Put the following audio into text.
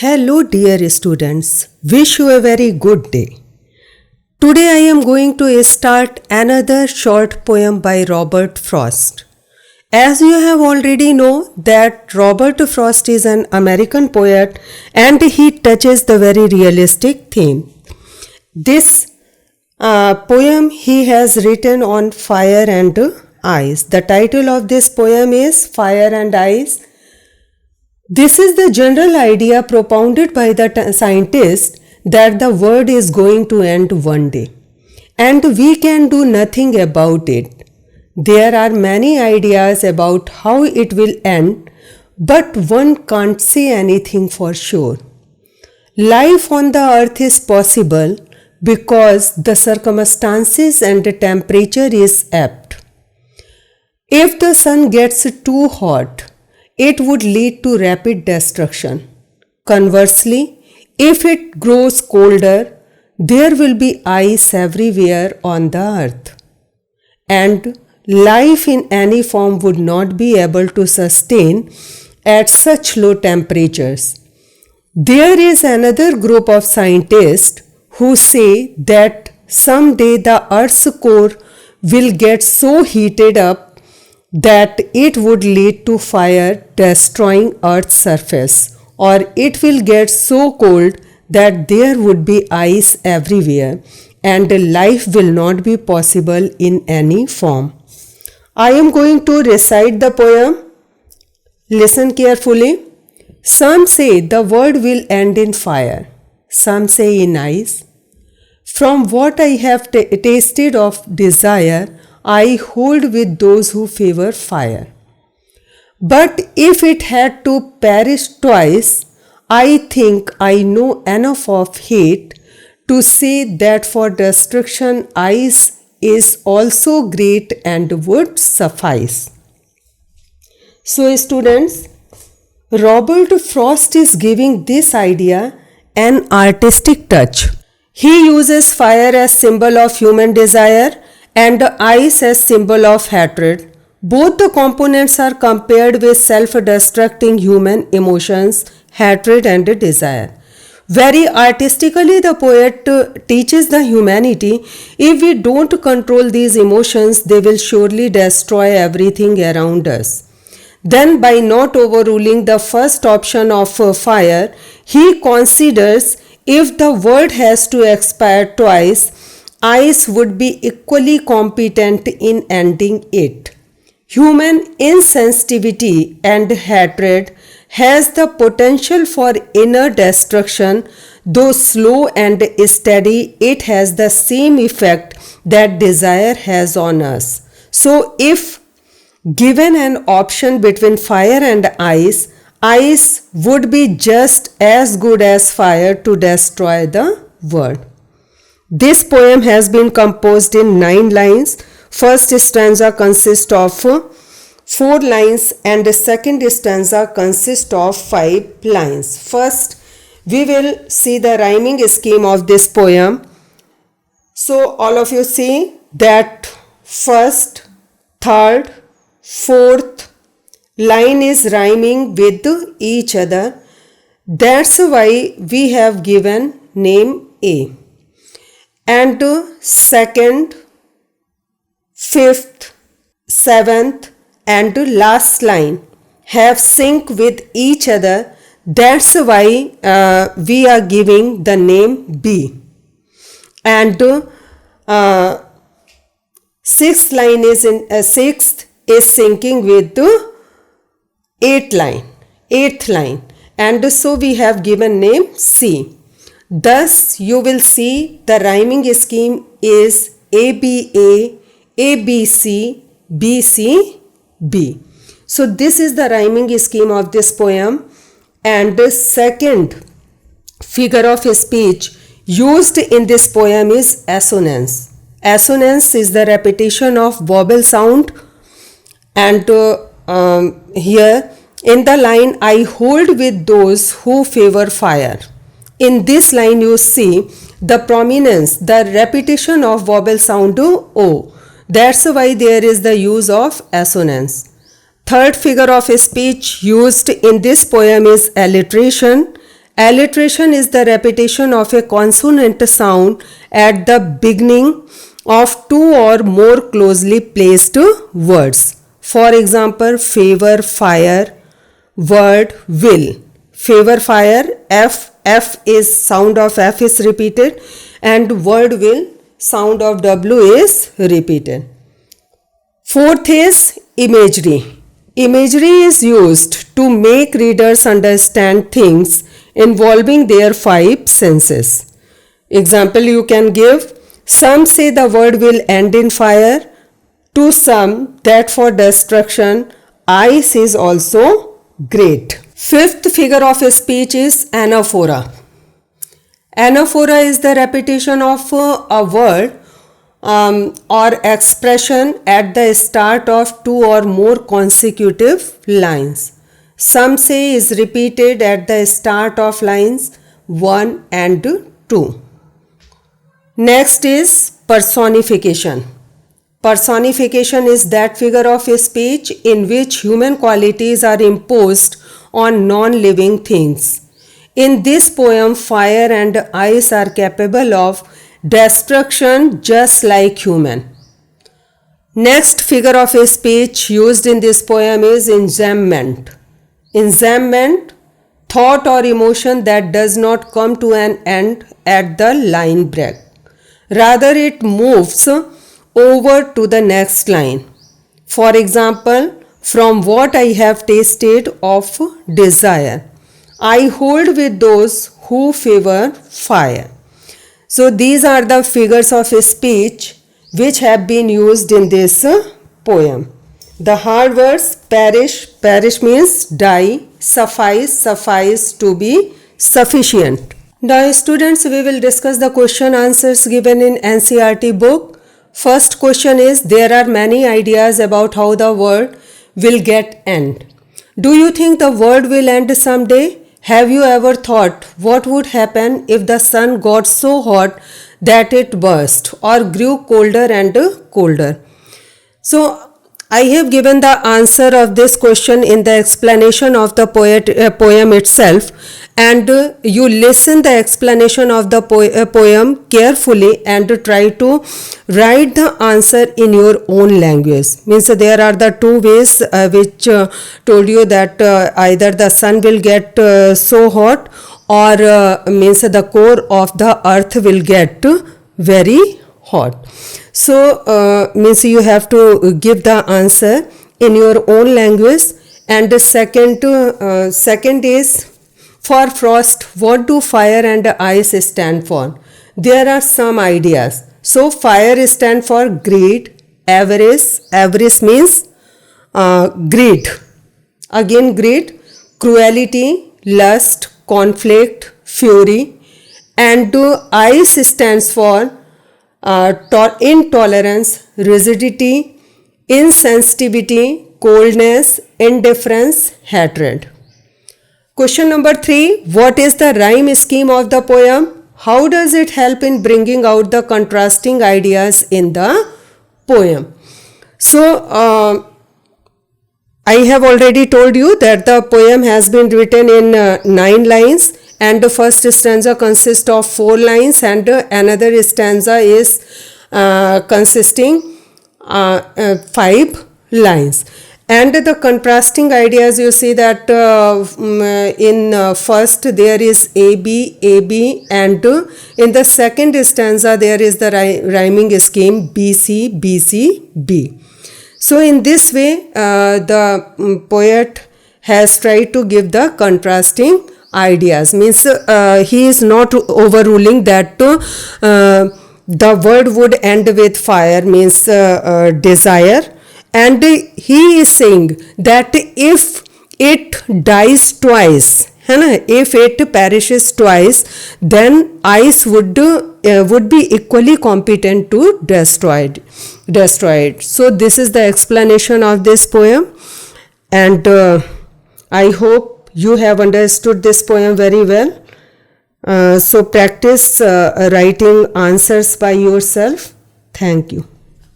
Hello, dear students. Wish you a very good day. Today I am going to start another short poem by Robert Frost. As you have already know that Robert Frost is an American poet and he touches the very realistic theme. This poem he has written on fire and ice. The title of this poem is Fire and Ice. This is the general idea propounded by the scientist that the world is going to end one day and we can do nothing about it. There are many ideas about how it will end, but one can't say anything for sure. Life on the earth is possible because the circumstances and the temperature is apt. If the sun gets too hot, it would lead to rapid destruction. Conversely, if it grows colder, there will be ice everywhere on the earth. And life in any form would not be able to sustain at such low temperatures. There is another group of scientists who say that someday the earth's core will get so heated up that it would lead to fire destroying Earth's surface, or it will get so cold that there would be ice everywhere and life will not be possible in any form. I am going to recite the poem. Listen carefully. Some say the world will end in fire, some say in ice. From what I have tasted of desire, I hold with those who favor fire. But if it had to perish twice, I think I know enough of hate to say that for destruction ice is also great and would suffice. So students, Robert Frost is giving this idea an artistic touch. He uses fire as symbol of human desire and ice as symbol of hatred. Both the components are compared with self-destructing human emotions, hatred and desire. Very artistically, the poet teaches the humanity, if we don't control these emotions, they will surely destroy everything around us. Then by not overruling the first option of fire, he considers if the world has to expire twice, ice would be equally competent in ending it. Human insensitivity and hatred has the potential for inner destruction, though slow and steady, it has the same effect that desire has on us. So if given an option between fire and ice, ice would be just as good as fire to destroy the world. This poem has been composed in 9 lines. First stanza consists of 4 lines and the second stanza consists of 5 lines. First, we will see the rhyming scheme of this poem. So, all of you see that first, third, fourth line is rhyming with each other. That's why we have given name A. And second, fifth, seventh and last line have sync with each other. That's why we are giving the name B. And sixth line is sixth is syncing with the eighth line, and so we have given name C. Thus, you will see the rhyming scheme is ABA, ABC, BCB. So, this is the rhyming scheme of this poem. And the second figure of speech used in this poem is assonance. Assonance is the repetition of vowel sound. And here in the line, I hold with those who favor fire. In this line you see the prominence, the repetition of vowel sound O. That's why there is the use of assonance. Third figure of speech used in this poem is alliteration. Alliteration is the repetition of a consonant sound at the beginning of two or more closely placed words. For example, favor, fire, word, will. Favor, fire, F is sound of F is repeated, and word will sound of W is repeated. Fourth is imagery. Imagery is used to make readers understand things involving their five senses. Example you can give: some say the world will end in fire, to some that for destruction ice is also great. Fifth figure of speech is anaphora. Anaphora is the repetition of a word or expression at the start of two or more consecutive lines. Some say is repeated at the start of lines 1 and 2. Next is personification. Personification is that figure of speech in which human qualities are imposed on non-living things. In this poem, fire and ice are capable of destruction just like human. Next figure of speech used in this poem is enjambment. Enjambment, thought or emotion that does not come to an end at the line break. Rather, it moves over to the next line. For example, from what I have tasted of desire, I hold with those who favor fire. So these are the figures of speech which have been used in this poem. The hard words: perish, perish means die, suffice, suffice to be sufficient. Now students, we will discuss the question answers given in NCERT book. First question is, there are many ideas about how the world will get end. Do you think the world will end someday? Have you ever thought what would happen if the sun got so hot that it burst or grew colder and colder? So I have given the answer of this question in the explanation of the poem itself, and you listen the explanation of the poem carefully and try to write the answer in your own language. Means there are the two ways which told you that either the sun will get so hot, or means the core of the earth will get very hot. So means you have to give the answer in your own language. And the second is, for Frost, what do fire and ice stand for? There are some ideas. So fire stands for greed, avarice means greed, again greed, cruelty, lust, conflict, fury, and ice stands for intolerance, rigidity, insensitivity, coldness, indifference, hatred. Question number 3. What is the rhyme scheme of the poem? How does it help in bringing out the contrasting ideas in the poem? So, I have already told you that the poem has been written in 9 lines, and the first stanza consists of 4 lines, and another stanza is consisting 5 lines. And the contrasting ideas, you see that in first there is AB, and in the second stanza there is the rhyming scheme BC, B. So in this way the poet has tried to give the contrasting ideas. Means he is not overruling that the word would end with fire, means desire. And he is saying that if it dies twice, if it perishes twice, then ice would be equally competent to destroy it. So this is the explanation of this poem, and I hope you have understood this poem very well. So practice writing answers by yourself. Thank you.